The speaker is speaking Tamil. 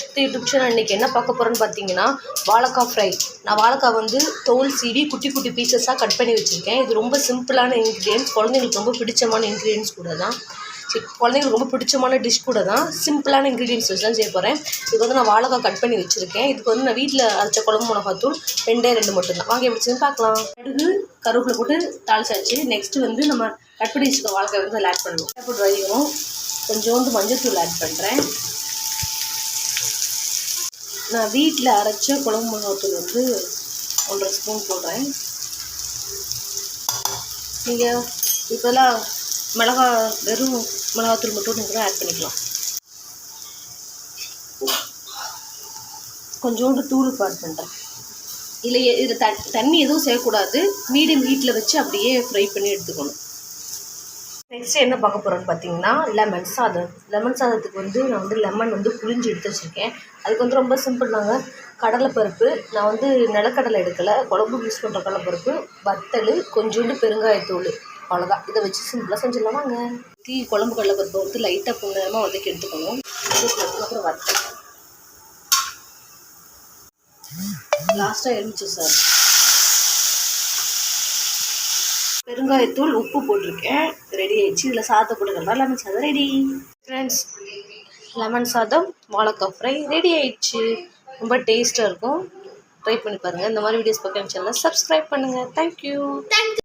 சக்தி யூடியூப் சேனல் இன்றைக்கி என்ன பார்க்க போகிறேன்னு பார்த்தீங்கன்னா வாழைக்காய் ஃப்ரை. நான் வாழைக்காய் வந்து தோல் சீவி குட்டி குட்டி பீசஸாக கட் பண்ணி வச்சுருக்கேன். இது ரொம்ப சிம்பிளான இன்க்ரீடியன்ஸ், குழந்தைங்களுக்கு ரொம்ப பிடிச்சமான இன்க்ரீடியன்ஸ் கூட தான். குழந்தைங்களுக்கு ரொம்ப பிடிச்சமான டிஷ் கூட தான். சிம்பிளான இன்க்ரீடியன்ஸ் வச்சு தான் செய்ய போகிறேன். இதுக்கு வந்து நான் வாழைக்காய் கட் பண்ணி வச்சுருக்கேன். இதுக்கு வந்து நான் வீட்டில் அரைச்ச குழம்பு மிளகாத்தூள் 2 மட்டும்தான். வாங்க எப்படிச்சுன்னு பார்க்கலாம். கடுகு கருவேப்பிலை போட்டு தாளிச்சாச்சு. நெக்ஸ்ட்டு வந்து நம்ம கட் பண்ணி வச்சுருக்க வாழைக்காய் வந்து அதில் ஆட் பண்ணணும். போட்டு வரைக்கும் கொஞ்சோண்டு மஞ்சள்தூள் ஆட் பண்ணுறேன். நான் வீட்டில் அரைச்ச குழம்பு மிளகாத்தூள் வந்து 1.5 ஸ்பூன் போடுறேன். நீங்கள் இப்போலாம் வெறும் மிளகாத்தூள் மட்டும் நீங்கள் கூட ஆட் பண்ணிக்கலாம். கொஞ்சோண்டு தூள் ஆட் பண்ணுறேன். இல்லை இது தண்ணி எதுவும் செய்யக்கூடாது. மீடியம் ஹீட்டில் வச்சு அப்படியே ஃப்ரை பண்ணி எடுத்துக்கணும். நெக்ஸ்ட்டு என்ன பார்க்க போகிறோன்னு பார்த்தீங்கன்னா லெமன் சாதத்துக்கு வந்து நான் வந்து லெமன் வந்து புளிஞ்சு எடுத்து வச்சுருக்கேன். அதுக்கு வந்து ரொம்ப சிம்பிள் தாங்க. கடலைப்பருப்பு நான் வந்து நிலக்கடலை எடுக்கலை, குழம்பு யூஸ் பண்ணுற கடலைப்பருப்பு, வத்தல், கொஞ்சோண்டு பெருங்காயத்தூள், அவ்வளோதான். இதை வச்சு சிம்பிளாக செஞ்சிடலாம். வாங்க. குழம்பு கடலைப்பருப்பை வந்து லைட்டாக பொன்னரமாக வதக்கி எடுத்துக்கணும். அப்புறம் வத்தல், லாஸ்ட்டாக எலுமிச்சை சார், பெருங்காயத்தூள், உப்பு போட்டிருக்கேன். ரெடி ஆயிடுச்சு. இதில் சாதத்தை போட்டுக்கலாம். லெமன் சாதம் ரெடி. ஃப்ரெண்ட்ஸ், லெமன் சாதம் வாழைக்காய் ஃப்ரை ரெடி ஆயிடுச்சு. ரொம்ப டேஸ்ட்டாக இருக்கும். ட்ரை பண்ணி பாருங்கள். இந்த மாதிரி வீடியோஸ் பார்க்க சேனலை சப்ஸ்கிரைப் பண்ணுங்கள். தேங்க்யூ.